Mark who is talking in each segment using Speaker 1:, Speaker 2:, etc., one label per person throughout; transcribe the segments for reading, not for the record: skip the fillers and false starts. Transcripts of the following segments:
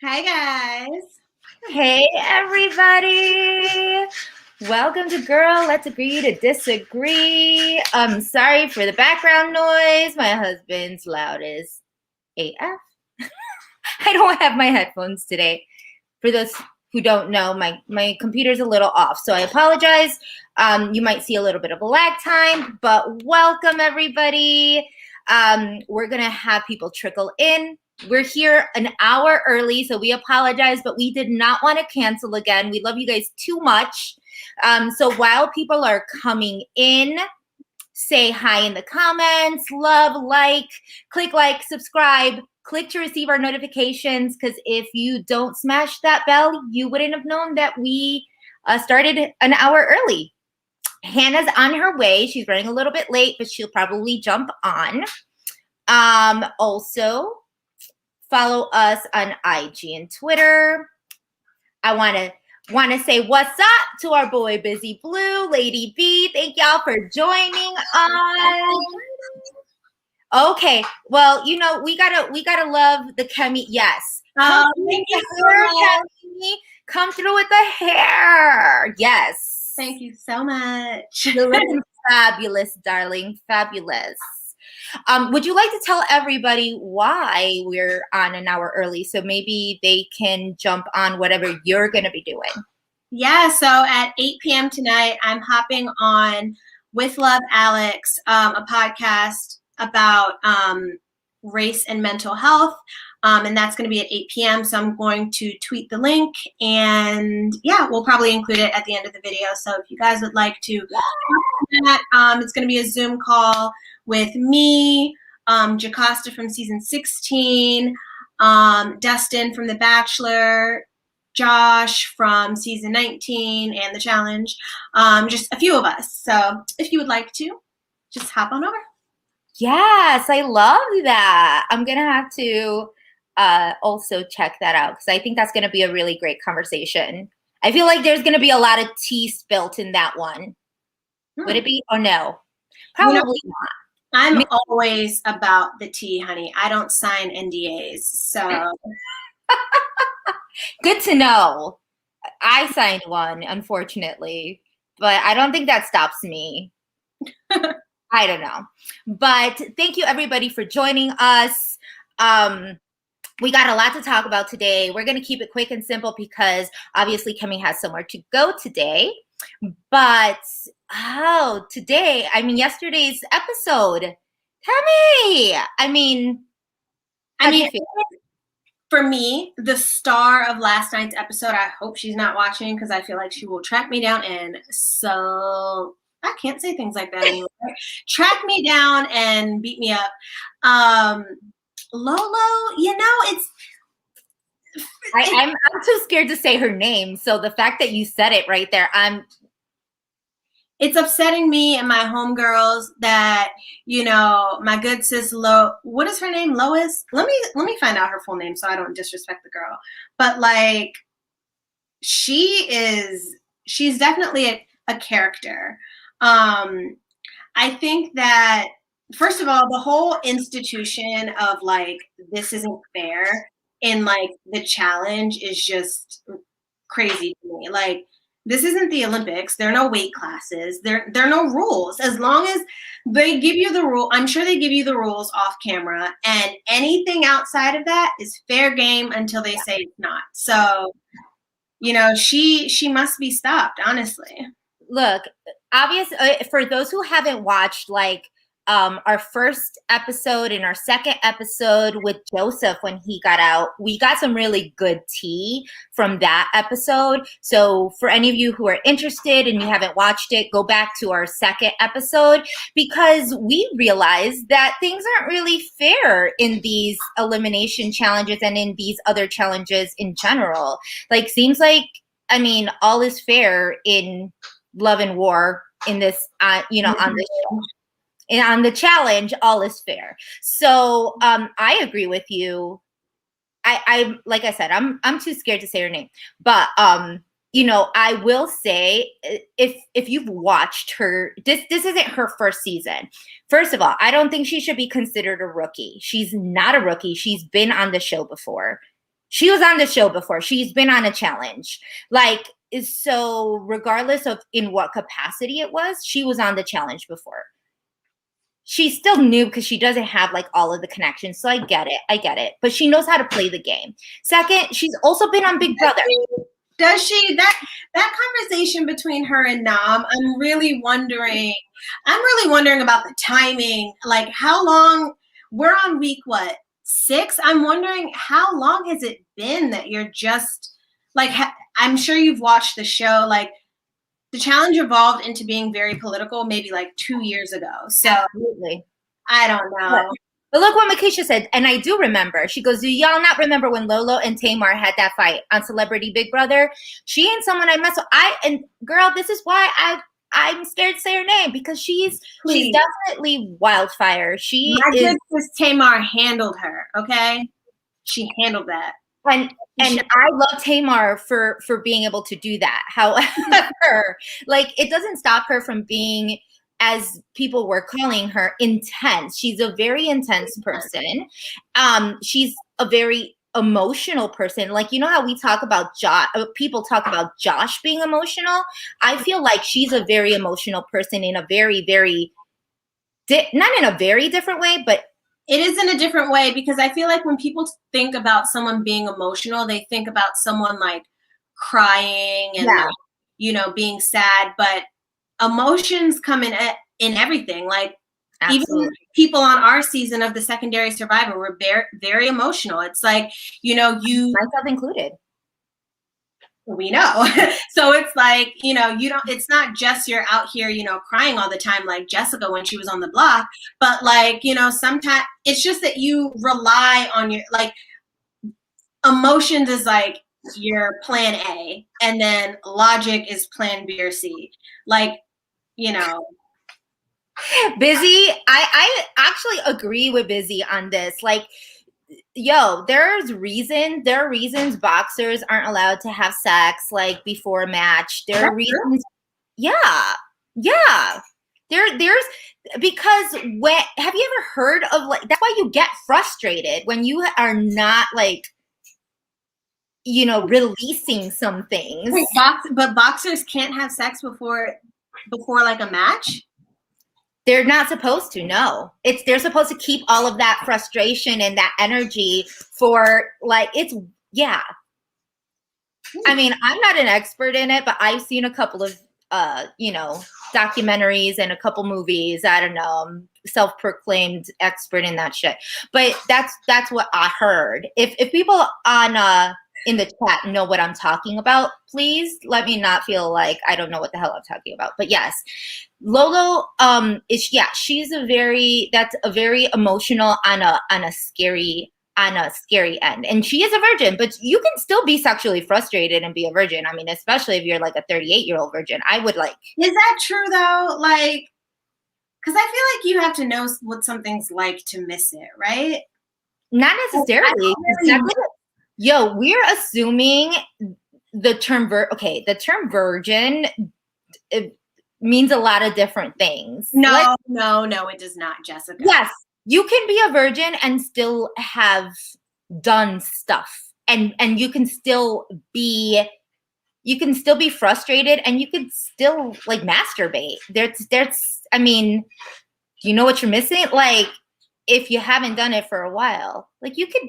Speaker 1: Hi, guys.
Speaker 2: Hey, everybody. Welcome to Girl, Let's Agree to Disagree. I'm sorry for the background noise. My husband's loud as AF. I don't have my headphones today. For those who don't know, my computer's a little off, so I apologize. You might see a little bit of a lag time, but welcome, everybody. We're going to have people trickle in. We're here an hour early, so we apologize, but we did not want to cancel again. We love you guys too much. So while people are coming in, say hi in the comments, love, click, subscribe, click to receive our notifications, because if you don't smash that bell, you wouldn't have known that we started an hour early. Hannah's on her way. She's running a little bit late, but she'll probably jump on. Also, follow us on IG and Twitter. I want to say what's up to our boy Busy Blue, Lady B. Thank y'all for joining us. Okay, well, you know, we gotta love the Kemi. Yes.
Speaker 1: Thank you so much.
Speaker 2: Kemi. Come through with the hair. Yes.
Speaker 1: Thank you so much.
Speaker 2: You're looking fabulous, darling. Fabulous. Would you like to tell everybody why we're on an hour early, so maybe they can jump on whatever you're going to be doing?
Speaker 1: Yeah, so at 8 p.m. tonight, I'm hopping on With Love Alex, a podcast about race and mental health, and that's going to be at 8 p.m., so I'm going to tweet the link, and yeah, we'll probably include it at the end of the video, so if you guys would like to that, it's going to be a Zoom call with me, Jocasta from season 16, Dustin from The Bachelor, Josh from season 19 and The Challenge, just a few of us. So if you would like to, just hop on over.
Speaker 2: Yes, I love that. I'm going to have to also check that out, because I think that's going to be a really great conversation. I feel like there's going to be a lot of tea spilt in that one. Would it be or no? Probably not.
Speaker 1: I'm always about the tea, honey. I don't sign NDAs, so.
Speaker 2: Good to know. I signed one, unfortunately, but I don't think that stops me. I don't know. But thank you, everybody, for joining us. We got a lot to talk about today. We're going to keep it quick and simple because obviously Kemi has somewhere to go today. But today, yesterday's episode, Kemi,
Speaker 1: for me, the star of last night's episode, I hope she's not watching because I feel like she will track me down, and so I can't say things like that anymore. Track me down and beat me up. Lolo, you know,
Speaker 2: I'm too scared to say her name, so the fact that you said it right there,
Speaker 1: it's upsetting me and my homegirls that, you know, my good sis what is her name? Lois? Let me find out her full name so I don't disrespect the girl. But like, she's definitely a character. I think that, first of all, the whole institution of like, this isn't fair in like the challenge is just crazy to me. Like, this isn't the Olympics. There are no weight classes. There are no rules. As long as they give you the rule, I'm sure they give you the rules off camera, and anything outside of that is fair game until they say it's not. So, you know, she must be stopped, honestly.
Speaker 2: Look, for those who haven't watched, like, our first episode and our second episode with Joseph when he got out, we got some really good tea from that episode. So for any of you who are interested and you haven't watched it, go back to our second episode, because we realized that things aren't really fair in these elimination challenges and in these other challenges in general. Like, seems like, all is fair in Love and War in this, on this show. And on the challenge, all is fair. So I agree with you. I like I said, I'm too scared to say her name. But I will say, if you've watched her, this isn't her first season. First of all, I don't think she should be considered a rookie. She's not a rookie. She's been on the show before. She was on the show before. She's been on a challenge. Like, so regardless of in what capacity it was, she was on the challenge before. She's still new because she doesn't have like all of the connections. So I get it. But she knows how to play the game. Second, she's also been on Big Brother.
Speaker 1: Does she? That conversation between her and Nam, I'm really wondering about the timing. Like, how long? We're on week what, 6? I'm wondering how long has it been that you're just like, I'm sure you've watched the show. Like, the challenge evolved into being very political maybe like 2 years ago. So
Speaker 2: Absolutely.
Speaker 1: I don't know.
Speaker 2: But look what Makisha said, and I do remember. She goes, do y'all not remember when Lolo and Tamar had that fight on Celebrity Big Brother? She ain't someone I mess with. And girl, this is why I'm scared to say her name, because she's definitely wildfire.
Speaker 1: My good sis Tamar handled her, okay? She handled that.
Speaker 2: And I love Tamar for being able to do that. However, like, it doesn't stop her from being, as people were calling her, intense. She's a very intense person. She's a very emotional person. Like, you know how we talk about people talk about Josh being emotional? I feel like she's a very emotional person in a very, very, not in a very different way, but
Speaker 1: it is in a different way, because I feel like when people think about someone being emotional, they think about someone like crying and like, you know, being sad, but emotions come in everything. Like, absolutely. Even people on our season of the Secondary Survivor were very, very emotional. It's like, you know,
Speaker 2: myself included.
Speaker 1: We know. So it's like, you know, it's not just you're out here, you know, crying all the time like Jessica when she was on the block, but like, you know, sometimes it's just that you rely on your, like, emotions is like your plan A, and then logic is plan B or C. Like, you know.
Speaker 2: Busy, I actually agree with Busy on this. Like, yo, there are reasons boxers aren't allowed to have sex like before a match. There are reasons. True. Yeah. There's because have you ever heard of, like, that's why you get frustrated when you are not, like, you know, releasing some things.
Speaker 1: Wait, but boxers can't have sex before like a match?
Speaker 2: They're not supposed to, no. They're supposed to keep all of that frustration and that energy for, like, yeah. I mean, I'm not an expert in it, but I've seen a couple of, you know, documentaries and a couple movies. I don't know. I'm self-proclaimed expert in that shit. But that's what I heard. If people on in the chat know what I'm talking about, please let me not feel like I don't know what the hell I'm talking about. But yes, Lolo she's a very emotional on a scary end, and she is a virgin, but you can still be sexually frustrated and be a virgin. I mean, especially if you're like a 38-year-old virgin. I would like.
Speaker 1: Is that true though? Like, because I feel like you have to know what something's like to miss it, right?
Speaker 2: Not necessarily. Yo, we're assuming the term the term virgin, it means a lot of different things.
Speaker 1: No, it does not, Jessica.
Speaker 2: Yes, you can be a virgin and still have done stuff, and you can still be frustrated, and you could still, like, masturbate. There's I mean, do you know what you're missing? Like, if you haven't done it for a while, like, you could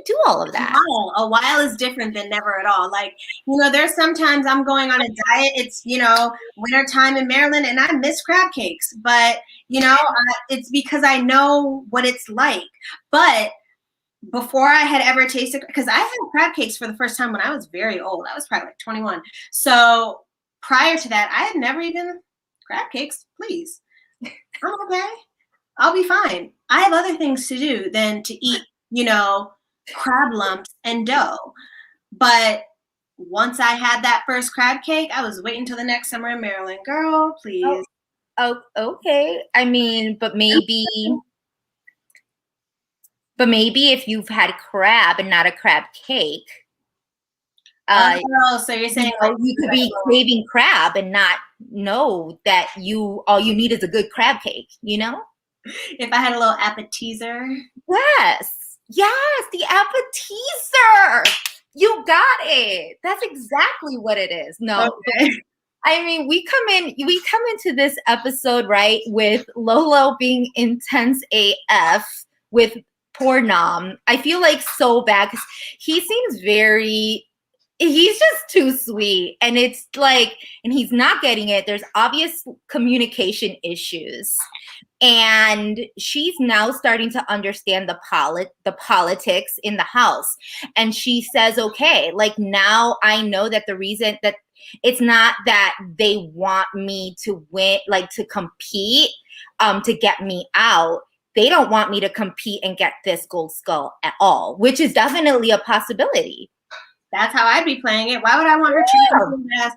Speaker 2: do all of that.
Speaker 1: A while is different than never at all. Like, you know, there's sometimes I'm going on a diet. It's, you know, winter time in Maryland, and I miss crab cakes, but, you know, it's because I know what it's like. But before I had ever tasted, because I had crab cakes for the first time when I was very old. I was probably like 21. So prior to that, I had never even crab cakes. Please, I'm okay. I'll be fine. I have other things to do than to eat, you know, crab lumps and dough. But once I had that first crab cake, I was waiting till the next summer in Maryland. Girl, please.
Speaker 2: Oh, okay. I mean, but maybe if you've had crab and not a crab cake.
Speaker 1: So you're saying,
Speaker 2: you know, you could be craving crab and not know that all you need is a good crab cake, you know?
Speaker 1: If I had a little appetizer.
Speaker 2: Yes, the appetizer. You got it. That's exactly what it is. No,
Speaker 1: Okay.
Speaker 2: I mean, we come into this episode, right, with Lolo being intense AF with poor Nam. I feel like so bad because he seems he's just too sweet. And it's like, and he's not getting it. There's obvious communication issues. And she's now starting to understand the politics in the house. And she says, okay, like now I know that the reason that it's not that they want me to win, like to compete, to get me out. They don't want me to compete and get this gold skull at all, which is definitely a possibility.
Speaker 1: That's how I'd be playing it. Why would I want her track and field ass?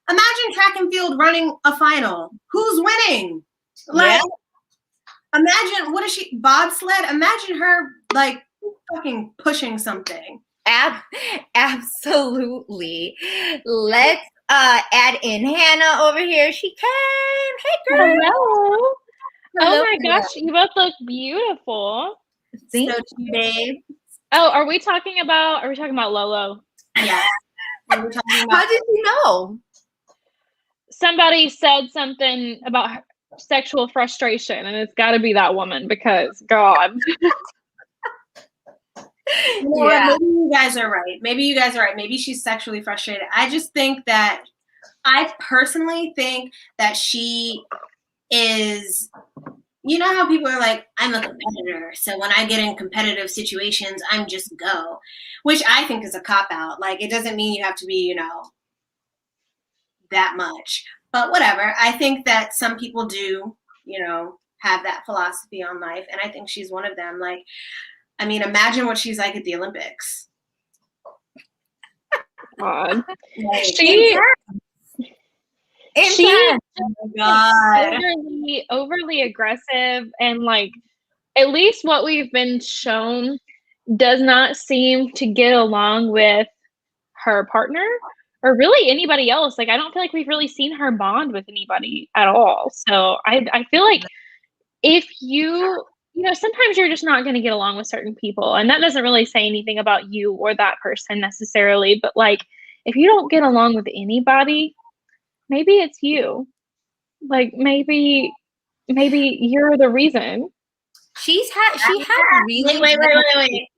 Speaker 1: Imagine track and field running a final. Who's winning? Like, imagine, what is she, bobsled? Imagine her like fucking pushing something.
Speaker 2: Absolutely. Let's add in Hannah over here. She can. Hey, girl.
Speaker 3: Hello.
Speaker 2: Hello,
Speaker 3: Oh my gosh, you both look beautiful.
Speaker 2: Thank
Speaker 1: So
Speaker 2: you.
Speaker 1: babe.
Speaker 3: Oh, are we talking about Lolo?
Speaker 1: Yeah. We're talking about,
Speaker 2: How did you know?
Speaker 3: Somebody said something about sexual frustration, and it's got to be that woman because God.
Speaker 1: you know what, maybe you guys are right. Maybe she's sexually frustrated. I just think that, I personally think that she is, you know how people are like, I'm a competitor, so when I get in competitive situations, I'm just go, which I think is a cop-out. Like, it doesn't mean you have to be, you know, that much. But whatever. I think that some people do, you know, have that philosophy on life, and I think she's one of them. Like, I mean, imagine what she's like at the Olympics.
Speaker 3: God.
Speaker 1: Like,
Speaker 3: She
Speaker 1: oh my God.
Speaker 3: overly aggressive, and like at least what we've been shown does not seem to get along with her partner or really anybody else. Like I don't feel like we've really seen her bond with anybody at all. So I feel like if you know, sometimes you're just not going to get along with certain people, and that doesn't really say anything about you or that person necessarily, but like if you don't get along with anybody, maybe it's you. Like maybe you're the reason.
Speaker 2: She had really
Speaker 1: Wait.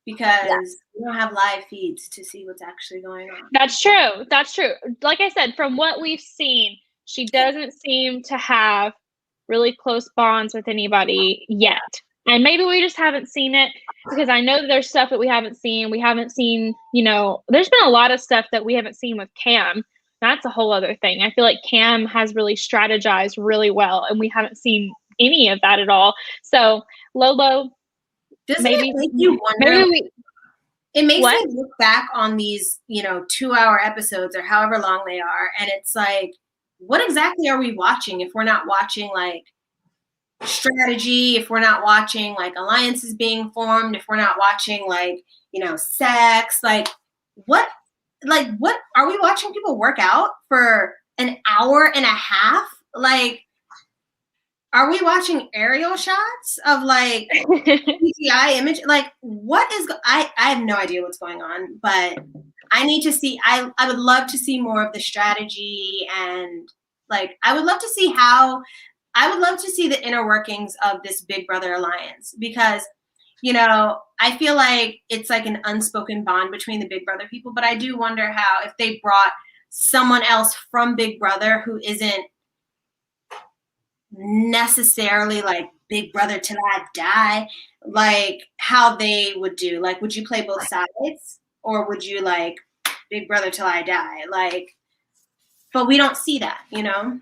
Speaker 1: Because we don't have live feeds to see what's actually going on.
Speaker 3: That's true. That's true. Like I said, from what we've seen, she doesn't seem to have really close bonds with anybody yet. And maybe we just haven't seen it, because I know that there's stuff that we haven't seen. We haven't seen, you know, there's been a lot of stuff that we haven't seen with Cam. That's a whole other thing. I feel like Cam has really strategized really well, and we haven't seen any of that at all. So Lolo,
Speaker 1: Doesn't
Speaker 3: maybe
Speaker 1: it make you wonder?
Speaker 3: maybe
Speaker 1: it makes
Speaker 3: what?
Speaker 1: me look back on these, you know, 2-hour episodes or however long they are, and it's like, what exactly are we watching if we're not watching like strategy, if we're not watching like alliances being formed, if we're not watching like, you know, sex, like what are we watching people work out for an hour and a half? Like, are we watching aerial shots of like CGI image? Like, what is I have no idea what's going on, but I need to see. I would love to see more of the strategy, and like I would love to see the inner workings of this Big Brother alliance, because, you know, I feel like it's like an unspoken bond between the Big Brother people, but I do wonder how, if they brought someone else from Big Brother who isn't necessarily like Big Brother till I die, like how they would do. Like, would you play both sides, or would you like Big Brother till I die? Like, but we don't see that, you know?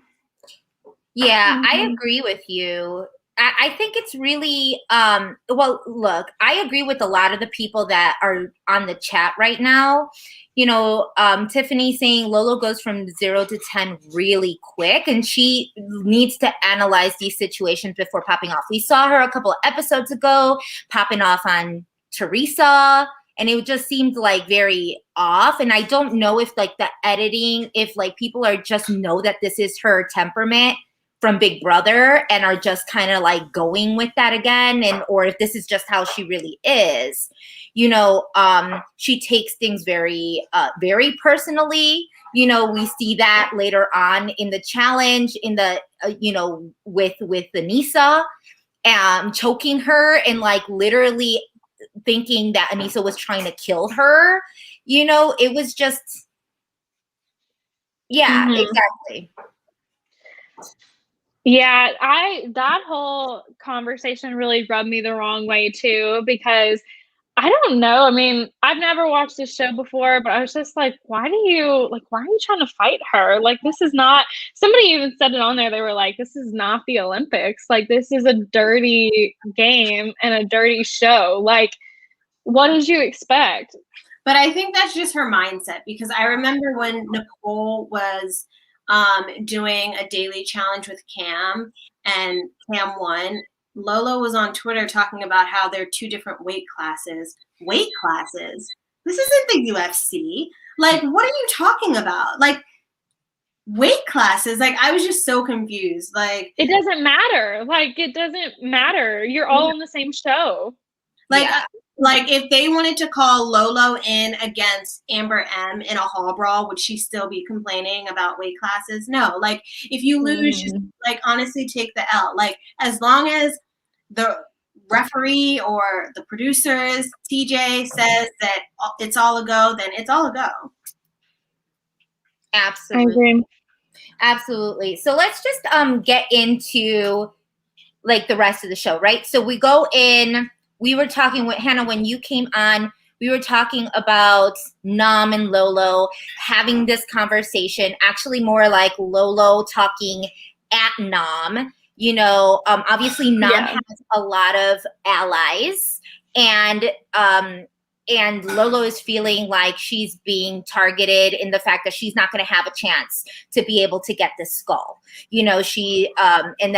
Speaker 2: Yeah, I agree with you. I think it's really, well, look, I agree with a lot of the people that are on the chat right now. You know, Tiffany saying Lolo goes from 0 to 10 really quick, and she needs to analyze these situations before popping off. We saw her a couple of episodes ago popping off on Teresa, and it just seemed like very off. And I don't know if like the editing, if like people are just know that this is her temperament from Big Brother and are just kind of like going with that again, and or if this is just how she really is. You know, she takes things very very personally. You know, we see that later on in the challenge, in the you know, with Anissa choking her and like literally thinking that Anissa was trying to kill her. You know, it was just, yeah,
Speaker 3: Mhm.
Speaker 2: exactly.
Speaker 3: Yeah, that whole conversation really rubbed me the wrong way too, because I don't know. I mean, I've never watched this show before, but I was just like, why are you trying to fight her? Like, this is not, somebody even said it on there. They were like, this is not the Olympics. Like, this is a dirty game and a dirty show. Like, what did you expect?
Speaker 1: But I think that's just her mindset, because I remember when Nicole was doing a daily challenge with Cam and Cam won. Lolo was on Twitter talking about how they're two different weight classes. Weight classes? This isn't the UFC. Like, what are you talking about? Like, weight classes? Like, I was just so confused. Like,
Speaker 3: It doesn't matter. Like, it doesn't matter. You're all on the same show.
Speaker 1: Like,
Speaker 2: Yeah.
Speaker 1: like if they wanted to call Lolo in against Amber M in a hall brawl, would she still be complaining about weight classes? No. Like, if you lose, just like honestly take the L. Like, as long as the referee or the producers, TJ says that it's all a go, then it's all a go.
Speaker 3: I
Speaker 2: Absolutely.
Speaker 3: agree.
Speaker 2: Absolutely. So let's just get into like the rest of the show, right? So we go in, we were talking with Hannah when you came on, we were talking about Nam and Lolo having this conversation, actually more like Lolo talking at Nam. You know, obviously Nam
Speaker 3: Yeah.
Speaker 2: has a lot of allies, and Lolo is feeling like she's being targeted in the fact that she's not going to have a chance to be able to get this skull. You know, she and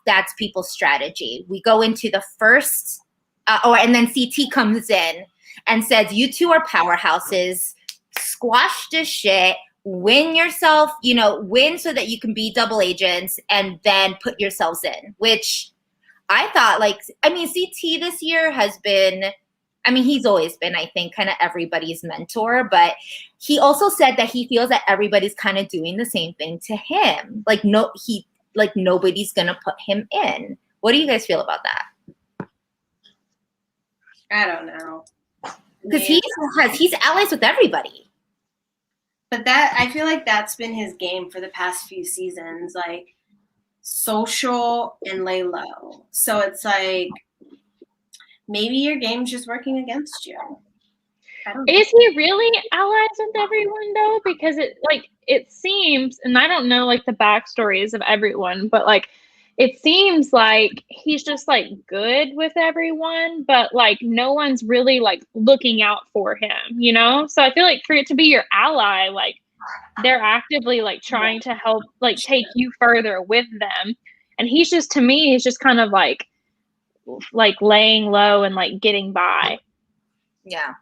Speaker 2: that's people's strategy. We go into the first, and then CT comes in and says, "You two are powerhouses. Squash this shit. Win yourself. You know, win so that you can be double agents, and then put yourselves in." Which I thought, like, I mean, CT this year has been. I mean, he's always been, I think, kind of everybody's mentor, but he also said that he feels that everybody's kind of doing the same thing to him. Like, nobody's going to put him in. What do you guys feel about that?
Speaker 1: I don't know.
Speaker 2: Because he's allies with everybody.
Speaker 1: But that, I feel like that's been his game for the past few seasons, like social and lay low. So it's like, maybe your game's just working against you.
Speaker 3: Is he really allies with everyone though? Because it seems, and I don't know like the backstories of everyone, but like it seems like he's just like good with everyone, but like no one's really like looking out for him, you know? So I feel like for it to be your ally, like they're actively like trying to help like take you further with them. And he's just, to me, he's just kind of like laying low and like getting by.
Speaker 2: Yeah.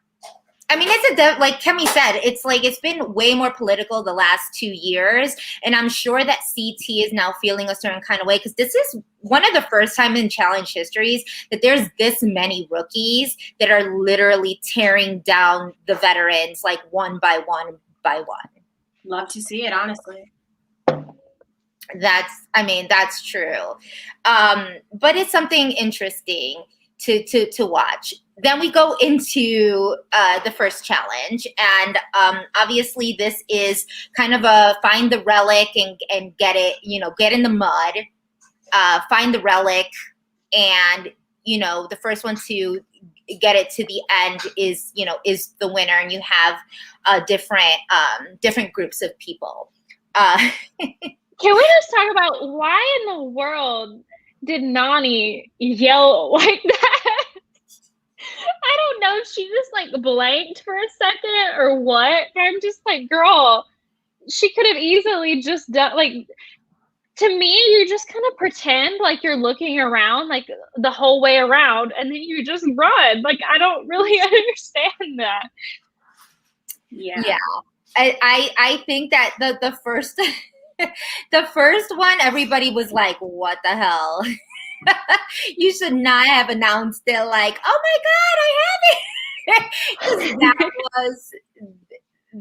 Speaker 2: I mean, it's like Kemi said, it's like it's been way more political the last 2 years, and I'm sure that CT is now feeling a certain kind of way because this is one of the first time in challenge histories that there's this many rookies that are literally tearing down the veterans like one by one by one.
Speaker 1: Love to see it, honestly.
Speaker 2: That's true. But it's something interesting to watch. Then we go into the first challenge, and obviously this is kind of a find the relic and get it, you know, get in the mud, find the relic, and you know the first one to get it to the end is the winner, and you have different groups of people.
Speaker 3: Can we just talk about why in the world did Nani yell like that? I don't know. She just like blanked for a second or what. I'm just like, girl, she could have easily just done like, to me, you just kind of pretend like you're looking around like the whole way around and then you just run. Like, I don't really understand that.
Speaker 1: Yeah.
Speaker 2: I think that the first The first one, everybody was like, what the hell? You should not have announced it like, oh my God, I have it. Because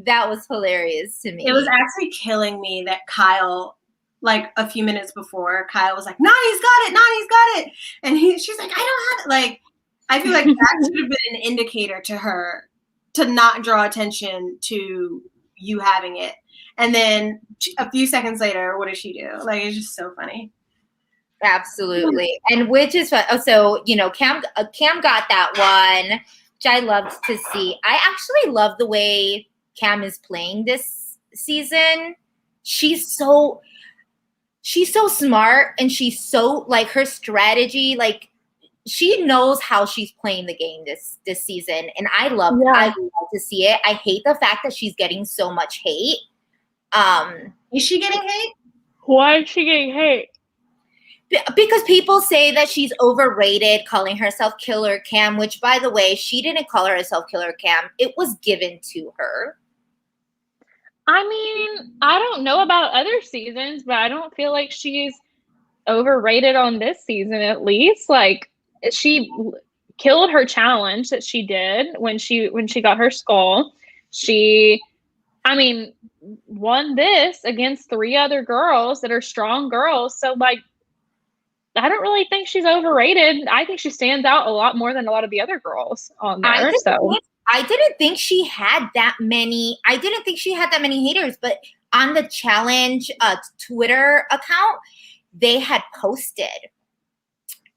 Speaker 2: that was hilarious to me.
Speaker 1: It was actually killing me that Kyle, like a few minutes before, Kyle was like, Nani's got it. And she's like, I don't have it. Like, I feel like that should have been an indicator to her to not draw attention to you having it. And then a few seconds later, what does she do? Like, it's just so funny.
Speaker 2: Absolutely. And which is fun. Oh, so, you know, Cam got that one, which I loved to see. I actually love the way Cam is playing this season. She's so smart, and she's so, like, her strategy, like, she knows how she's playing the game this season, and I love to see it. I hate the fact that she's getting so much hate.
Speaker 1: Is she getting hate?
Speaker 3: Why is she getting hate?
Speaker 2: Because people say that she's overrated, calling herself Killer Cam, which, by the way, she didn't call herself Killer Cam. It was given to her.
Speaker 3: I mean, I don't know about other seasons, but I don't feel like she's overrated on this season, at least. Like, she killed her challenge that she did when she got her skull. She, I mean, won this against 3 other girls that are strong girls. So, like, I don't really think she's overrated. I think she stands out a lot more than a lot of the other girls on there.
Speaker 2: I didn't think she had that many. I didn't think she had that many haters, but on the challenge Twitter account, they had posted.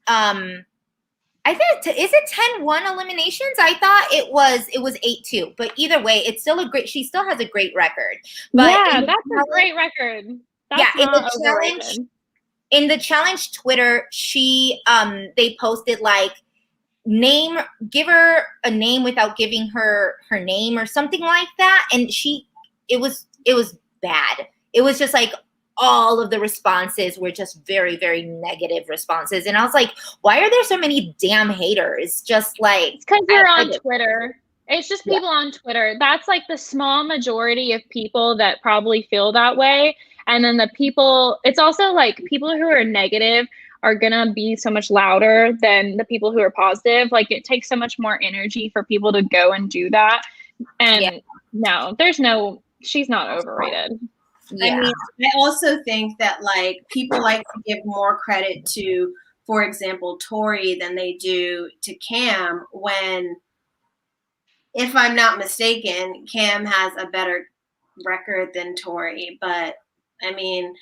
Speaker 2: I think is it 10-1 eliminations? I thought it was 8-2, but either way, it's still she still has a great record. But
Speaker 3: yeah, that's a great record. That's
Speaker 2: in the challenge Twitter, they posted like, give her a name without giving her name or something like that, and it was bad. It was just like all of the responses were just very, very negative responses, and I was like, why are there so many damn haters? Just like,
Speaker 3: it's because you're on Twitter. It's just people on Twitter. That's like the small majority of people that probably feel that way. And then it's also like people who are negative are going to be so much louder than the people who are positive. Like, it takes so much more energy for people to go and do that. And she's not overrated.
Speaker 1: Yeah. I mean, I also think that, like, people like to give more credit to, for example, Tori than they do to Cam, when, if I'm not mistaken, Cam has a better record than Tori. But I mean,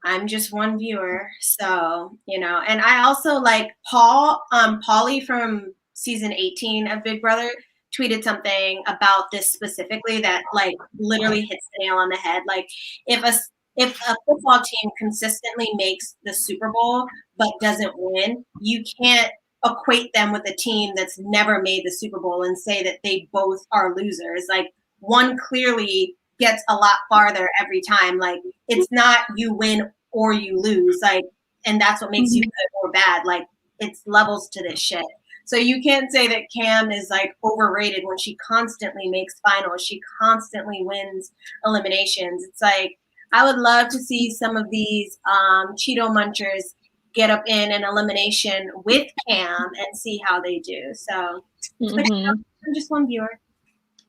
Speaker 1: I'm just one viewer, so, you know. And I also like Paulie from season 18 of Big Brother tweeted something about this specifically that, like, literally hits the nail on the head. Like, if a football team consistently makes the Super Bowl but doesn't win, you can't equate them with a team that's never made the Super Bowl and say that they both are losers. Like, one clearly gets a lot farther every time. Like, it's not you win or you lose, like, and that's what makes you good or bad. Like, it's levels to this shit. So you can't say that Cam is, like, overrated when she constantly makes finals, she constantly wins eliminations. It's like, I would love to see some of these Cheeto munchers get up in an elimination with Cam and see how they do. So I'm just one viewer.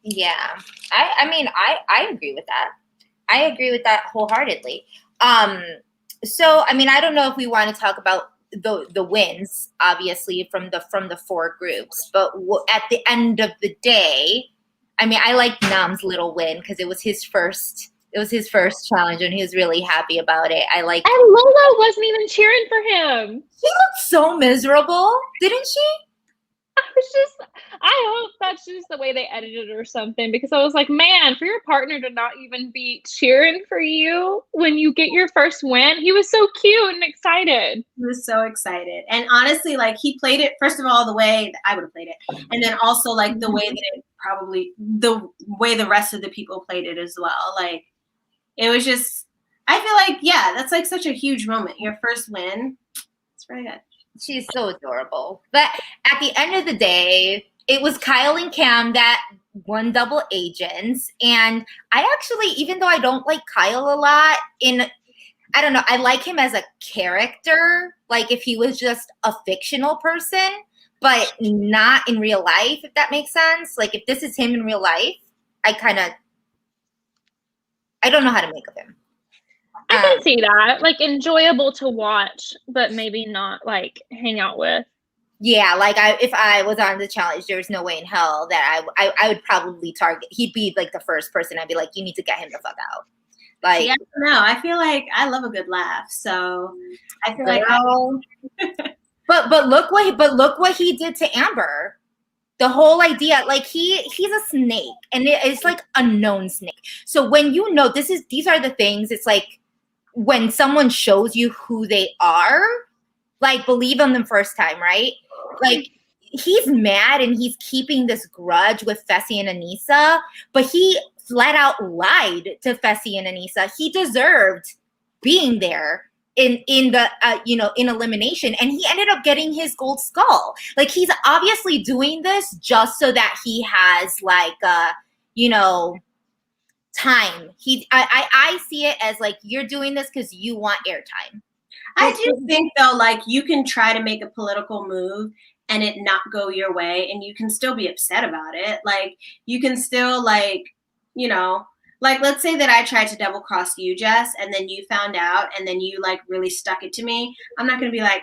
Speaker 2: Yeah, I mean, I agree with that. I agree with that wholeheartedly. So, I mean, I don't know if we want to talk about the wins, obviously, from the 4 groups, but at the end of the day, I mean, I liked Nam's little win because it was his first challenge, and he was really happy about it. And
Speaker 3: Lolo wasn't even cheering for him.
Speaker 2: She looked so miserable, didn't she?
Speaker 3: I hope that's just the way they edited it or something, because I was like, man, for your partner to not even be cheering for you when you get your first win. He was so cute and excited.
Speaker 1: He was so excited. And honestly, like, he played it, first of all, the way that I would have played it. And then also, like, the way that the way the rest of the people played it as well. Like, it was just, I feel like, yeah, that's like such a huge moment. Your first win. It's very good.
Speaker 2: She's so adorable. But at the end of the day, it was Kyle and Cam that won double agents. And I actually, even though I don't like Kyle a lot, in I don't know. I like him as a character. Like if he was just a fictional person, but not in real life, if that makes sense. Like if this is him in real life, I don't know how to make of him.
Speaker 3: I can see that. Like enjoyable to watch, but maybe not like hang out with.
Speaker 2: Yeah, like if I was on the challenge, there's no way in hell that I would probably target. He'd be like the first person I'd be like, you need to get him the fuck out. Like,
Speaker 1: see, I don't know. I feel like I love a good laugh, so I feel like
Speaker 2: but look what he did to Amber. The whole idea, like he's a snake, and it's like a known snake. So when you know these are the things, it's like when someone shows you who they are, like believe them the first time, right? Like he's mad and he's keeping this grudge with Fessy and Anissa, but he flat out lied to Fessy and Anissa. He deserved being there in the in elimination, and he ended up getting his gold skull. Like he's obviously doing this just so that he has like time. I see it as like you're doing this because you want airtime.
Speaker 1: I do think though, like you can try to make a political move and it not go your way, and you can still be upset about it. Like you can still like, like let's say that I tried to double cross you, Jess, and then you found out, and then you like really stuck it to me. I'm not gonna be like,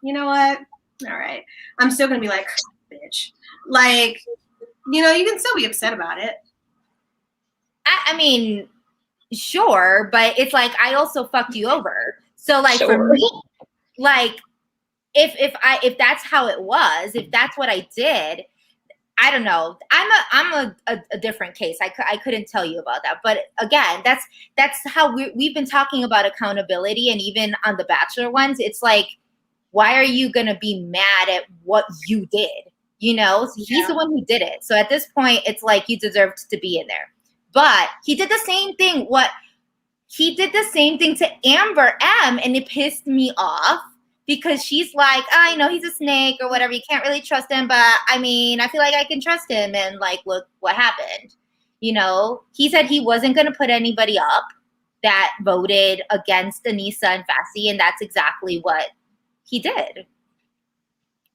Speaker 1: you know what? All right. I'm still gonna be like, bitch. Like, you can still be upset about it.
Speaker 2: I mean, sure, but it's like I also fucked you over. So like
Speaker 3: Sure.
Speaker 2: for me, like if that's how it was, if that's what I did, I don't know. I'm a different case. I couldn't tell you about that. But again, that's how we've been talking about accountability, and even on the Bachelor ones, it's like, why are you gonna be mad at what you did? He's the one who did it. So at this point, it's like you deserved to be in there. But he did the same thing. He did the same thing to Amber M, and it pissed me off because she's like, he's a snake or whatever. You can't really trust him, but I mean, I feel like I can trust him. And like, look what happened. He said he wasn't going to put anybody up that voted against Anissa and Fessy, and that's exactly what he did.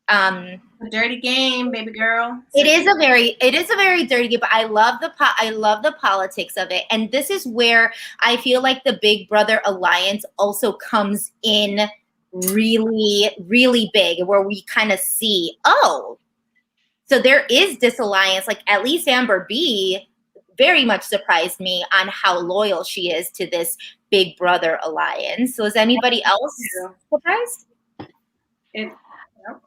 Speaker 1: A dirty game, baby girl.
Speaker 2: It is a very dirty game, but I love the politics of it. And this is where I feel like the Big Brother Alliance also comes in really, really big, where we kind of see, so there is this alliance. Like at least Amber B very much surprised me on how loyal she is to this Big Brother Alliance. So is anybody else surprised?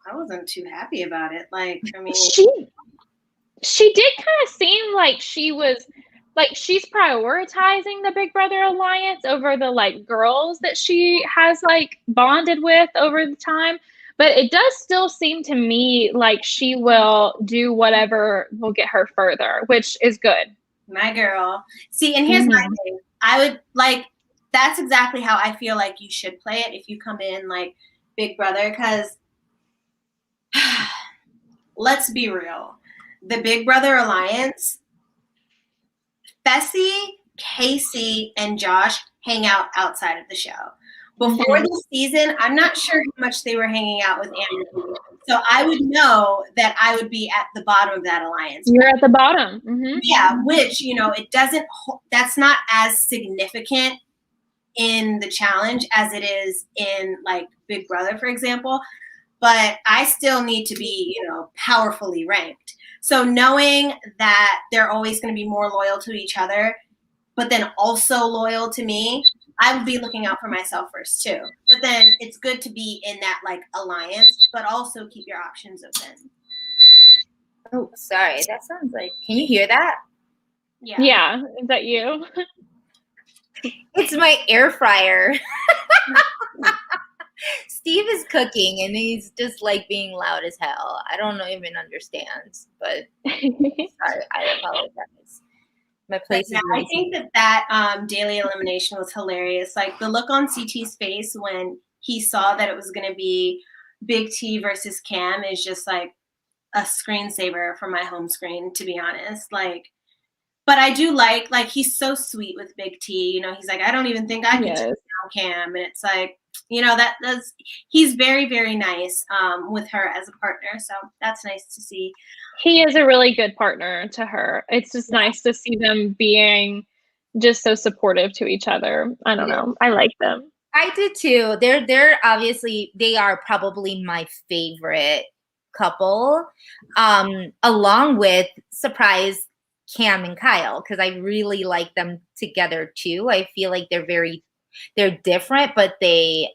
Speaker 1: I wasn't too happy about it. Like, I mean,
Speaker 3: she did kind of seem like she was like she's prioritizing the Big Brother Alliance over the like girls that she has like bonded with over the time. But it does still seem to me like she will do whatever will get her further, which is good.
Speaker 1: My girl. See, and here's my thing. I would like, that's exactly how I feel like you should play it if you come in like Big Brother, because let's be real. The Big Brother Alliance, Fessy, Casey, and Josh hang out outside of the show. Before this season, I'm not sure how much they were hanging out with Amber. So I would know that I would be at the bottom of that alliance.
Speaker 3: You're at the bottom. Mm-hmm.
Speaker 1: Yeah, which, it doesn't, that's not as significant in the challenge as it is in like Big Brother, for example. But I still need to be, powerfully ranked. So knowing that they're always going to be more loyal to each other, but then also loyal to me, I would be looking out for myself first too. But then it's good to be in that like alliance, but also keep your options open.
Speaker 2: Oh, sorry. That sounds like, can you hear that?
Speaker 1: Yeah.
Speaker 3: Yeah. Is that you?
Speaker 2: It's my air fryer. Steve is cooking and he's just like being loud as hell. I don't even understand, but sorry, I apologize. My place is
Speaker 1: I think that daily elimination was hilarious. Like the look on CT's face when he saw that it was going to be Big T versus Cam is just like a screensaver for my home screen, to be honest. Like, but I do like he's so sweet with Big T. He's like, I don't even think I can sit down Cam, and it's like, you know, that's he's very, very nice with her as a partner, so that's nice to see.
Speaker 3: He is a really good partner to her. It's just nice to see them being just so supportive to each other. I don't know. I like them.
Speaker 2: I do too. They're obviously, they are probably my favorite couple, along with, surprise, Cam and Kyle, because I really like them together too. I feel like they're different, but they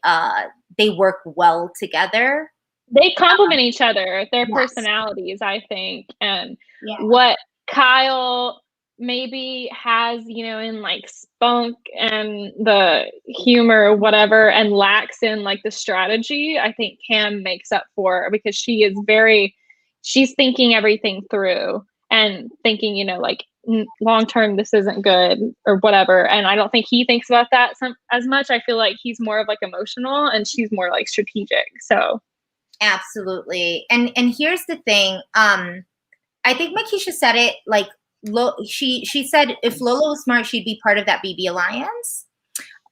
Speaker 2: work well together.
Speaker 3: They complement each other, their
Speaker 2: Yes.
Speaker 3: personalities, I think, and
Speaker 1: Yeah.
Speaker 3: what Kyle maybe has, you know, in like spunk and the humor or whatever, and lacks in like the strategy, I think Cam makes up for, because she's thinking everything through and thinking, you know, like long term this isn't good or whatever. And I don't think he thinks about that as much. I feel like he's more of like emotional and she's more like strategic. So
Speaker 2: Absolutely. And here's the thing. I think Makisha said it like, she said if Lolo was smart, she'd be part of that BB alliance.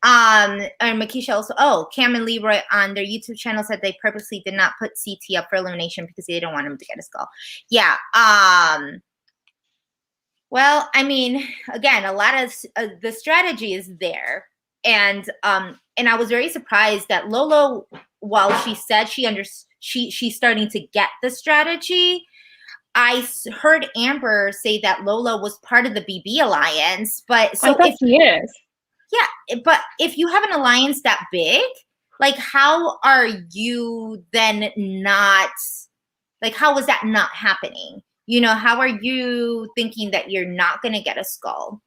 Speaker 2: And Makisha also, Cam and Leroy on their YouTube channel said they purposely did not put CT up for elimination because they didn't want him to get a skull. Yeah. Well, I mean, again, a lot of the strategy is there. And I was very surprised that Lolo, while she said she's starting to get the strategy, I heard Amber say that Lolo was part of the BB alliance, but so
Speaker 3: I thought she is.
Speaker 2: Yeah, but if you have an alliance that big, like how are you then not, like how is that not happening? You know, how are you thinking that you're not going to get a skull?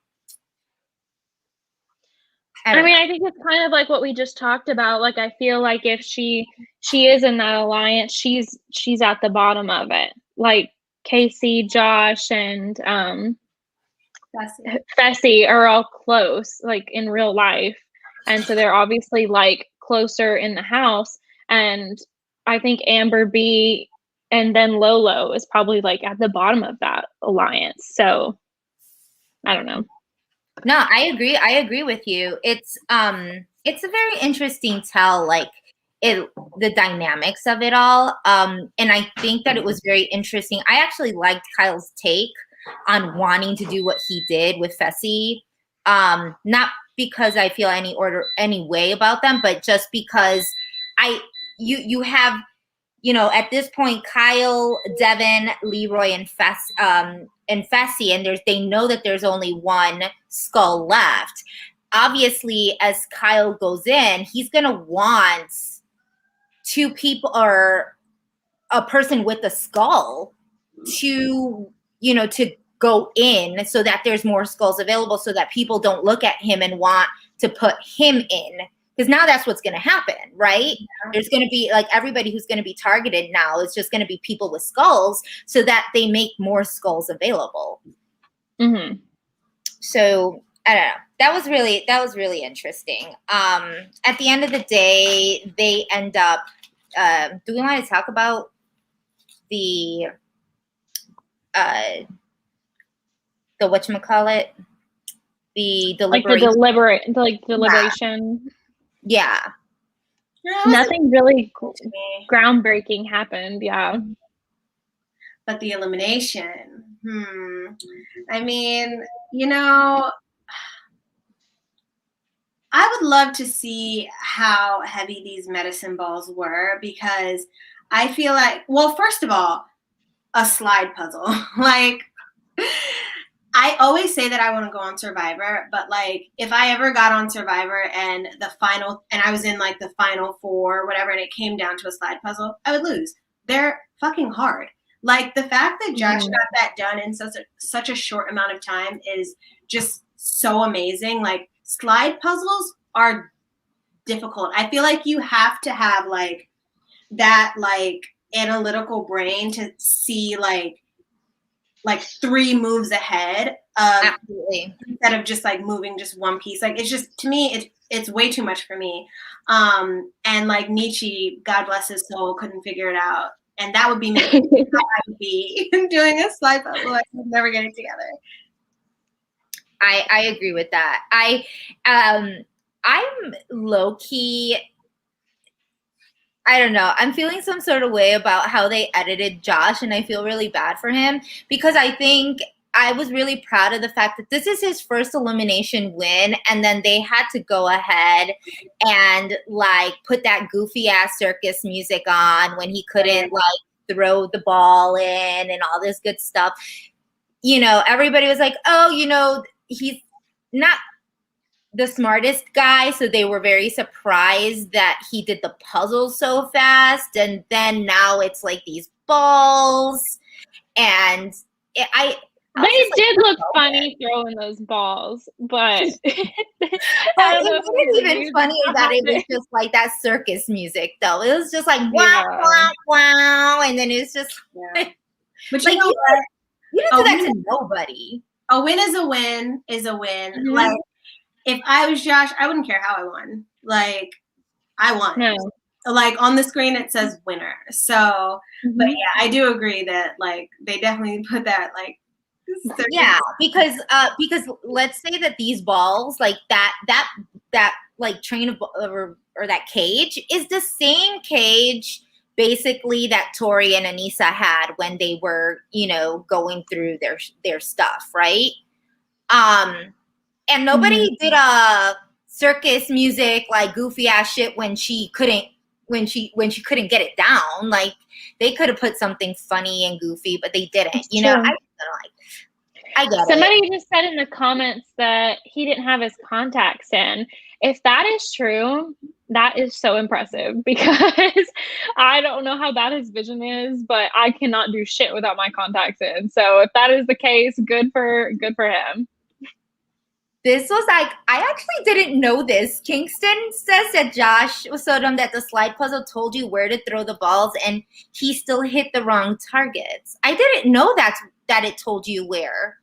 Speaker 3: I mean, I think it's kind of like what we just talked about. Like, I feel like if she is in that alliance, she's at the bottom of it. Like Casey, Josh, and Fessy are all close, like in real life, and so they're obviously like closer in the house. And I think Amber B and then Lolo is probably like at the bottom of that alliance. So I don't know.
Speaker 2: No, I agree. I agree with you. It's a very interesting tell, like the dynamics of it all. And I think that it was very interesting. I actually liked Kyle's take on wanting to do what he did with Fessy. Not because I feel any way about them, but just because you have, you know, at this point, Kyle, Devin, Leroy, and Fessy, and they know that there's only one skull left. Obviously, as Kyle goes in, he's gonna want two people or a person with a skull to, you know, to go in so that there's more skulls available, so that people don't look at him and want to put him in. Because now that's what's going to happen, right? Yeah. There's going to be like everybody who's going to be targeted now is just going to be people with skulls so that they make more skulls available.
Speaker 3: Mm-hmm.
Speaker 2: So I don't know. That was really interesting. At the end of the day, they end up, do we want to talk about the whatchamacallit? The deliberation.
Speaker 3: Deliberation.
Speaker 2: Yeah.
Speaker 3: Nothing really groundbreaking happened. Yeah.
Speaker 1: But the elimination. I mean, you know, I would love to see how heavy these medicine balls were, because I feel like, well, first of all, a slide puzzle. Like, I always say that I want to go on Survivor, but like if I ever got on Survivor and I was in like the final four or whatever, and it came down to a slide puzzle, I would lose. They're fucking hard. Like the fact that Josh got that done in such a short amount of time is just so amazing. Like slide puzzles are difficult. I feel like you have to have like that like analytical brain to see like 3 moves ahead of,
Speaker 2: absolutely,
Speaker 1: instead of just like moving just one piece. Like it's just, to me, it's way too much for me. And like Nietzsche, God bless his soul, couldn't figure it out. And that would be me. I would be doing a slide puzzle. I would never get it together.
Speaker 2: I agree with that. I'm low key. I don't know. I'm feeling some sort of way about how they edited Josh, and I feel really bad for him because I think I was really proud of the fact that this is his first elimination win, and then they had to go ahead and like put that goofy ass circus music on when he couldn't like throw the ball in and all this good stuff. You know, everybody was like, "Oh, you know, he's not the smartest guy," so they were very surprised that he did the puzzle so fast. And then now it's like these balls, and I was
Speaker 3: They
Speaker 2: just like,
Speaker 3: did look funny throwing those balls, but I
Speaker 2: but
Speaker 3: don't know
Speaker 2: it
Speaker 3: if it
Speaker 2: made
Speaker 3: was
Speaker 2: it even
Speaker 3: used
Speaker 2: funnier that it was
Speaker 3: often.
Speaker 2: just like that circus music, though. It was just like wow,
Speaker 3: Yeah.
Speaker 2: wow, wow, and then it's just
Speaker 1: Yeah. But
Speaker 2: like
Speaker 1: you know what?
Speaker 2: you didn't
Speaker 1: A
Speaker 2: do that
Speaker 1: win,
Speaker 2: to nobody.
Speaker 1: a win is a win is a win.
Speaker 3: Mhm.
Speaker 1: Like if I was Josh, I wouldn't care how I won. Like I won.
Speaker 3: No.
Speaker 1: Like on the screen it says winner. So, but
Speaker 3: Mhm.
Speaker 1: yeah, I do agree that like they definitely put that like
Speaker 2: Yeah, because let's say that these balls, like that like train of or that cage is the same cage basically that Tori and Anissa had when they were, you know, going through their stuff, right? And nobody did a circus music like goofy ass shit when she couldn't couldn't get it down. Like they could have put something funny and goofy, but they didn't.
Speaker 3: It's
Speaker 2: You know,
Speaker 3: true.
Speaker 2: I get it.
Speaker 3: Somebody just said in the comments that he didn't have his contacts in. If that is true, that is so impressive because I don't know how bad his vision is, but I cannot do shit without my contacts in. So if that is the case, good for him.
Speaker 2: This was like, I actually didn't know this. Kingston says that Josh showed him that the slide puzzle told you where to throw the balls and he still hit the wrong targets. I didn't know that it told you where.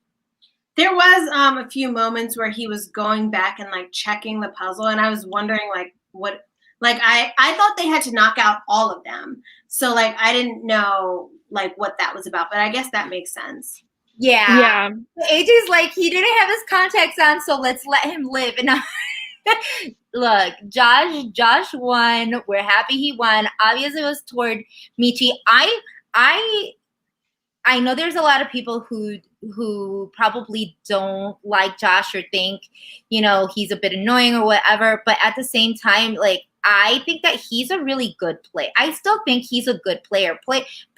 Speaker 1: There was a few moments where he was going back and like checking the puzzle, and I was wondering like what, like I thought they had to knock out all of them, so like I didn't know like what that was about, but I guess that makes sense.
Speaker 2: Yeah. AJ's like, he didn't have his contacts on, so let's let him live. And look, Josh won. We're happy he won. Obviously, it was toward Michi. I know there's a lot of people who probably don't like Josh or think, you know, he's a bit annoying or whatever. But at the same time, like I think that he's a really good player. I still think he's a good player,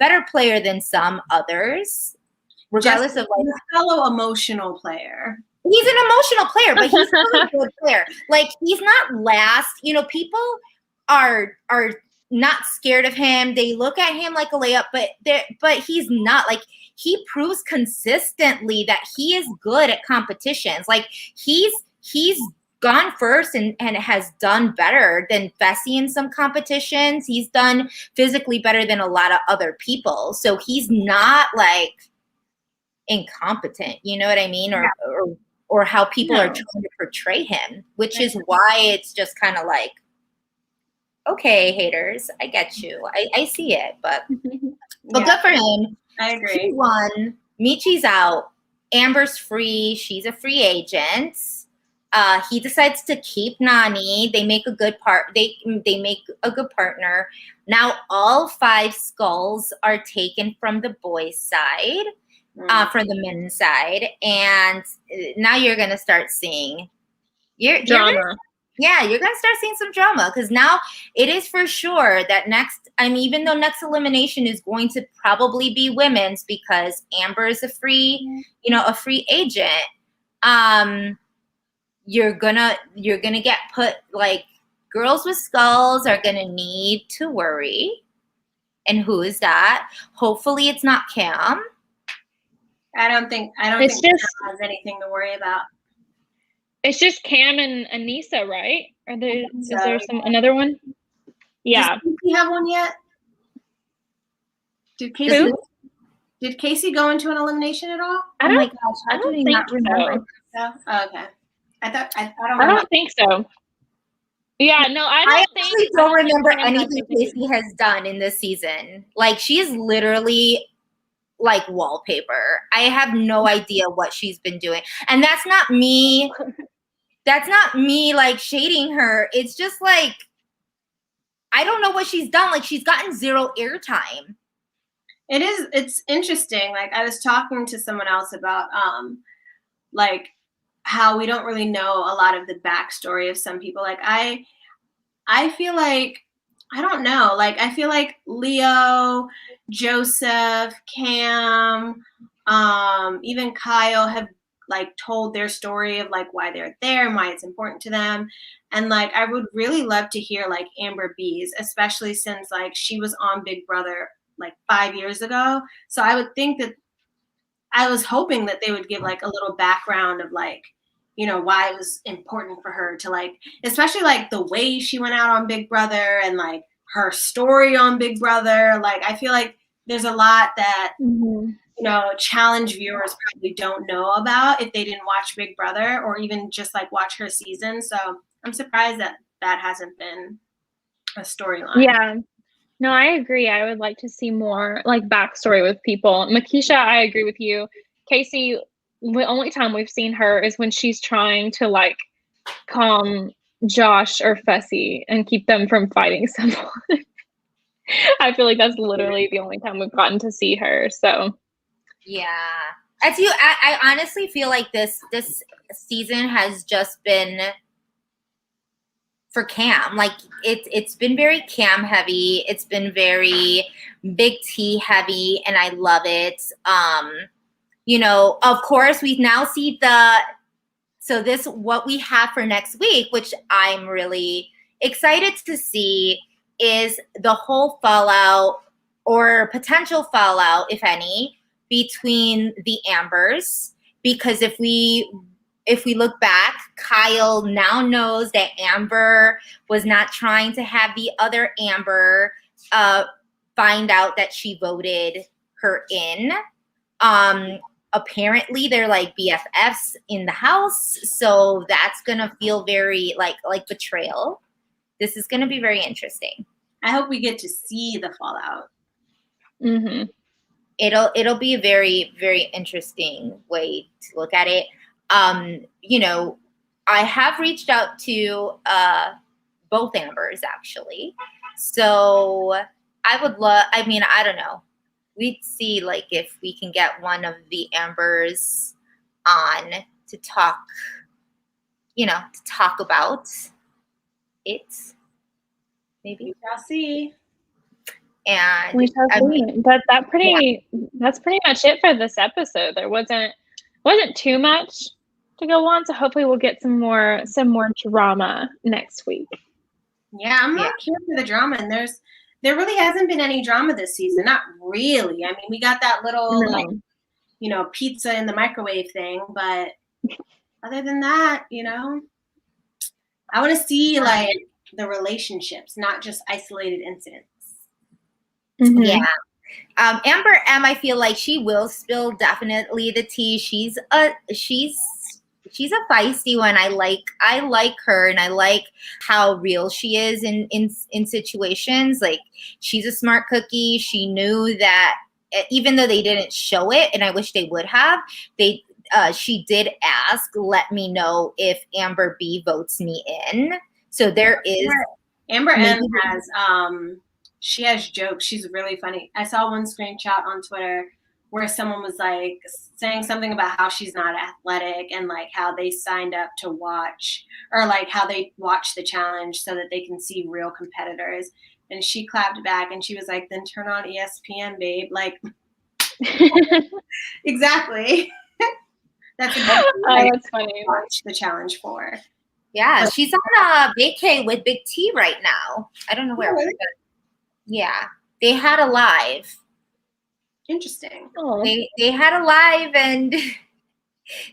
Speaker 2: better player than some others, regardless of like
Speaker 1: a fellow emotional player.
Speaker 2: He's an emotional player, but he's still a good player. Like he's not last. You know, people are not scared of him. They look at him like a layup, but he's not. Like he proves consistently that he is good at competitions. Like he's gone first and has done better than Fessy in some competitions. He's done physically better than a lot of other people. So he's not like incompetent, you know what I mean? Or how people are trying to portray him, which is why it's just kind of like, okay, haters, I get you. I see it, but good for him.
Speaker 1: I agree.
Speaker 2: He won. Michi's out. Amber's free. She's a free agent. He decides to keep Nani. They make a good they make a good partner. Now all 5 skulls are taken from the boys' side. From the men's side, and now you're gonna start seeing
Speaker 3: drama.
Speaker 2: You're gonna start seeing some drama because now it is for sure that even though next elimination is going to probably be women's because Amber is a free agent. You're gonna get put like girls with skulls are gonna need to worry, and who is that? Hopefully, it's not Cam.
Speaker 1: I don't think Cam has anything to worry about.
Speaker 3: It's just Cam and Anissa, right? Is there another one? Yeah.
Speaker 1: Does Casey have one yet? Did Casey go into an elimination at all?
Speaker 2: Oh my gosh, how do we not remember?
Speaker 1: So. Oh, okay.
Speaker 3: I don't think so. Yeah, no, I
Speaker 2: actually don't remember anything Casey has done in this season. Like she's literally like wallpaper. I have no idea what she's been doing. And that's not me that's not me like shading her. It's just like, I don't know what she's done. Like, she's gotten zero airtime.
Speaker 1: It's interesting. Like, I was talking to someone else about like how we don't really know a lot of the backstory of some people. Like, I feel like, I don't know. Like, I feel like Leo, Joseph, Cam, even Kyle have like told their story of like why they're there and why it's important to them. And like, I would really love to hear like Amber B's, especially since like she was on Big Brother like 5 years ago. So I would think that, I was hoping that they would give like a little background of like, you know, why it was important for her to like, especially like the way she went out on Big Brother and like her story on Big Brother. Like, I feel like there's a lot that,
Speaker 3: Mm-hmm.
Speaker 1: you know, challenge viewers probably don't know about if they didn't watch Big Brother or even just like watch her season. So I'm surprised that that hasn't been a storyline.
Speaker 3: Yeah. No, I agree. I would like to see more like backstory with people. Makisha, I agree with you. Casey, the only time we've seen her is when she's trying to like calm Josh or Fessy and keep them from fighting someone. I feel like that's literally the only time we've gotten to see her. So
Speaker 2: Yeah. As you, I honestly feel like this season has just been for Cam. Like, it's been very Cam heavy. It's been very Big T heavy, and I love it. You know, of course, we now see what we have for next week, which I'm really excited to see, is the whole fallout or potential fallout, if any, between the Ambers. Because if we look back, Kyle now knows that Amber was not trying to have the other Amber find out that she voted her in. Apparently they're like BFFs in the house, so that's gonna feel very like betrayal. This is gonna be very interesting.
Speaker 1: I hope we get to see the fallout.
Speaker 3: mm-hmm.
Speaker 2: It'll be a very, very interesting way to look at it. You know, I have reached out to both Ambers actually, so I would love. I mean, I don't know. We'd see like if we can get one of the Ambers on to talk, you know, to talk about it, maybe.
Speaker 1: We shall see.
Speaker 2: And
Speaker 3: We shall
Speaker 2: I
Speaker 3: see.
Speaker 2: mean,
Speaker 3: But
Speaker 2: yeah.
Speaker 3: that's pretty much it for this episode. There wasn't too much to go on, so hopefully we'll get some more drama next week.
Speaker 1: Yeah, I'm
Speaker 2: Yeah.
Speaker 1: not here for the drama, and there really hasn't been any drama this season. Not really. I mean, we got that little like, you know, pizza in the microwave thing, but other than that, you know, I want to see like the relationships, not just isolated incidents.
Speaker 3: Mm-hmm.
Speaker 2: Yeah. Amber M, I feel like she will spill definitely the tea. She's a feisty one. I like her, and I like how real she is in situations. Like, she's a smart cookie. She knew that even though they didn't show it, and I wish they would have, she did ask, let me know if Amber B votes me in. So there is
Speaker 1: Amber M has she has jokes. She's really funny. I saw one screenshot on Twitter where someone was like saying something about how she's not athletic and like how they signed up to watch, or like how they watch the challenge so that they can see real competitors. And she clapped back and she was like, then turn on ESPN, babe. Like, exactly. That's
Speaker 3: that's funny.
Speaker 1: Watch the challenge for.
Speaker 2: Yeah, she's on vacay with Big T right now. I don't know where.
Speaker 1: Really?
Speaker 2: Yeah, they had a live.
Speaker 1: Interesting.
Speaker 3: Oh.
Speaker 2: They had a live, and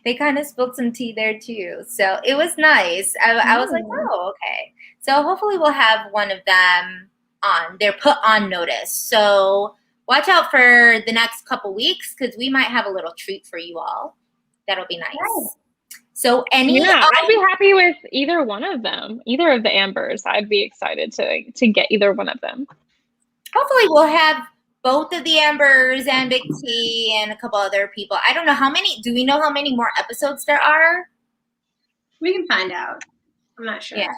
Speaker 2: they kind of spilled some tea there too. So it was nice. I was like, oh, okay. So hopefully we'll have one of them on. They're put on notice. So watch out for the next couple weeks, because we might have a little treat for you all. That'll be nice. Right. So
Speaker 3: I'd be happy with either one of them, either of the Ambers. I'd be excited to get either one of them.
Speaker 2: Hopefully we'll have both of the Ambers and Big T and a couple other people. I don't know how many. Do we know how many more episodes there are?
Speaker 1: We can find out. I'm not sure.
Speaker 2: Yeah.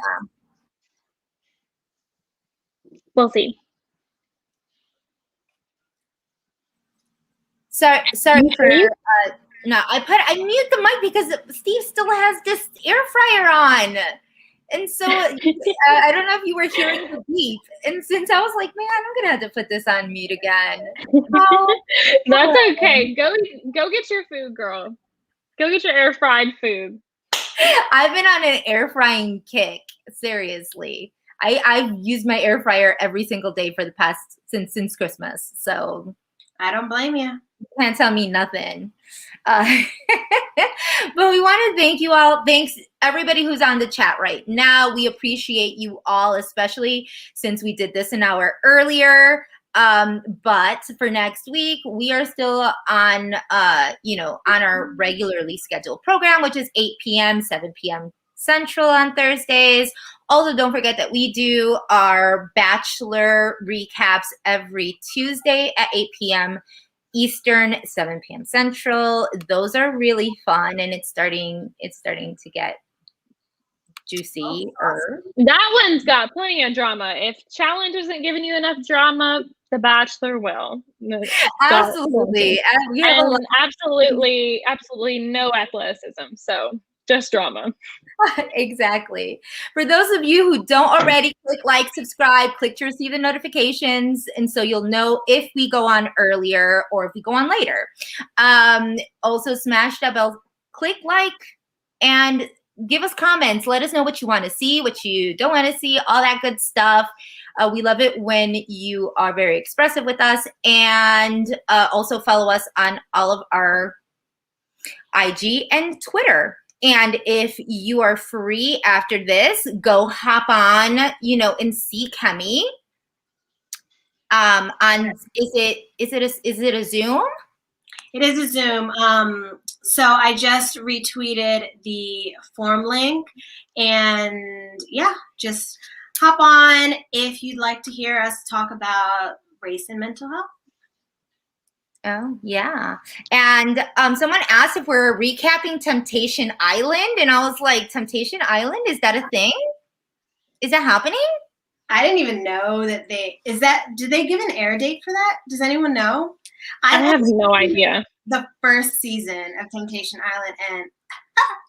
Speaker 3: We'll see.
Speaker 2: Sorry
Speaker 3: You
Speaker 2: for
Speaker 3: free?
Speaker 2: no. I mute the mic because Steve still has this air fryer on, and so I don't know if you were hearing the beep. And since I was like, man, I'm gonna have to put this on mute again. Oh,
Speaker 3: That's okay. Go get your food, girl. Go get your air fried food.
Speaker 2: I've been on an air frying kick. Seriously, I've used my air fryer every single day for the past since Christmas. So
Speaker 1: I don't blame you.
Speaker 2: You can't tell me nothing. But we want to thank you all. Thanks everybody who's on the chat right now. We appreciate you all, especially since we did this an hour earlier. But for next week, we are still on, on our regularly scheduled program, which is 8 p.m., 7 p.m. Central on Thursdays. Also, don't forget that we do our Bachelor recaps every Tuesday at 8 p.m. Eastern, 7 p.m. Central. Those are really fun, and it's starting to get juicy.
Speaker 3: That one's got plenty of drama. If Challenge isn't giving you enough drama, The Bachelor will.
Speaker 2: Absolutely. We have
Speaker 3: and absolutely no athleticism. So just drama.
Speaker 2: Exactly. For those of you who don't already, click like, subscribe, click to receive the notifications, and so you'll know if we go on earlier or if we go on later. Also, smash that bell, click like, and give us comments. Let us know what you want to see, what you don't want to see, all that good stuff. We love it when you are very expressive with us, and also follow us on all of our IG and Twitter. And if you are free after this, go hop on, and see Kemi. Is it a Zoom?
Speaker 1: It is a Zoom. So I just retweeted the form link, and yeah, just hop on if you'd like to hear us talk about race and mental health.
Speaker 2: Oh, yeah. And someone asked if we're recapping Temptation Island, and I was like, Temptation Island? Is that a thing? Is that happening?
Speaker 1: I didn't even know that did they give an air date for that? Does anyone know?
Speaker 3: I have no idea.
Speaker 1: The first season of Temptation Island, and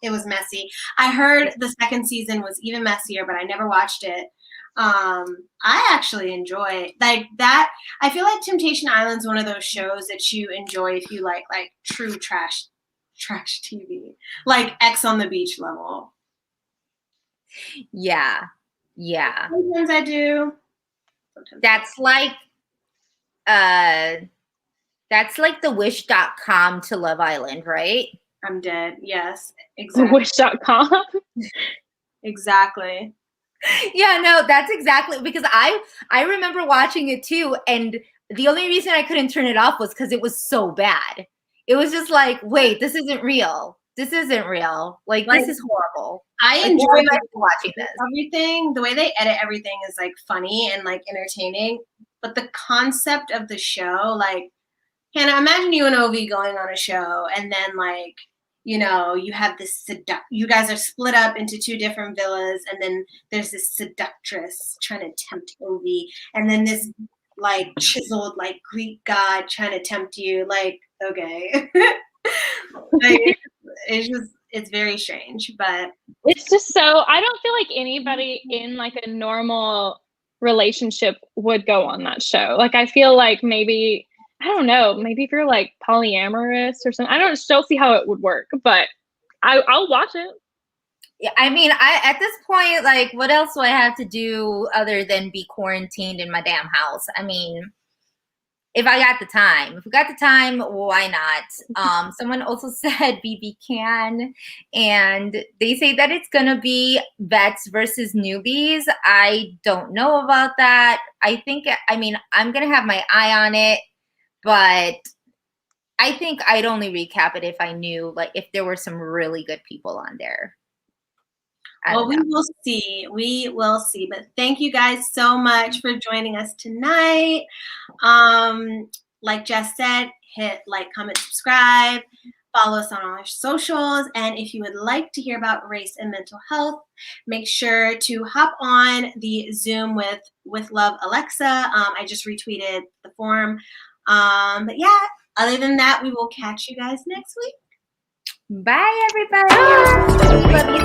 Speaker 1: it was messy. I heard the second season was even messier, but I never watched it. I actually enjoy like that. I feel like Temptation Island's one of those shows that you enjoy if you like true trash TV, like X on the Beach level.
Speaker 2: Yeah.
Speaker 1: Sometimes I do.
Speaker 2: That's like the wish.com to Love Island, right?
Speaker 1: I'm dead. Yes, exactly.
Speaker 3: Wish.com.
Speaker 1: Exactly.
Speaker 2: Yeah, no, that's exactly, because I remember watching it too, and the only reason I couldn't turn it off was because it was so bad. It was just like, wait, this isn't real. This isn't real. Like this is horrible.
Speaker 1: I enjoy
Speaker 2: watching this.
Speaker 1: Everything, the way they edit everything is like funny and like entertaining, but the concept of the show, like, Hannah, imagine you and Ovi going on a show, and then like, you have this you guys are split up into two different villas, and then there's this seductress trying to tempt Ovi, and then this like chiseled like Greek god trying to tempt you. Like, okay. Like, it's very strange, but
Speaker 3: it's just so, I don't feel like anybody in like a normal relationship would go on that show. Like, I feel like maybe, I don't know, maybe if you're like polyamorous or something, I don't still see how it would work, but I'll watch it.
Speaker 2: Yeah, I mean, at this point, like, what else do I have to do other than be quarantined in my damn house? I mean, if we got the time, why not? Someone also said BB can, and they say that it's gonna be vets versus newbies. I don't know about that. I'm gonna have my eye on it, but I think I'd only recap it if I knew, like, if there were some really good people on there.
Speaker 1: Well, we will see. We will see. But thank you guys so much for joining us tonight. Like Jess said, hit like, comment, subscribe. Follow us on all our socials. And if you would like to hear about race and mental health, make sure to hop on the Zoom with Love Alexa. I just retweeted the form. But yeah, other than that, we will catch you guys next week.
Speaker 2: Bye, everybody. Love you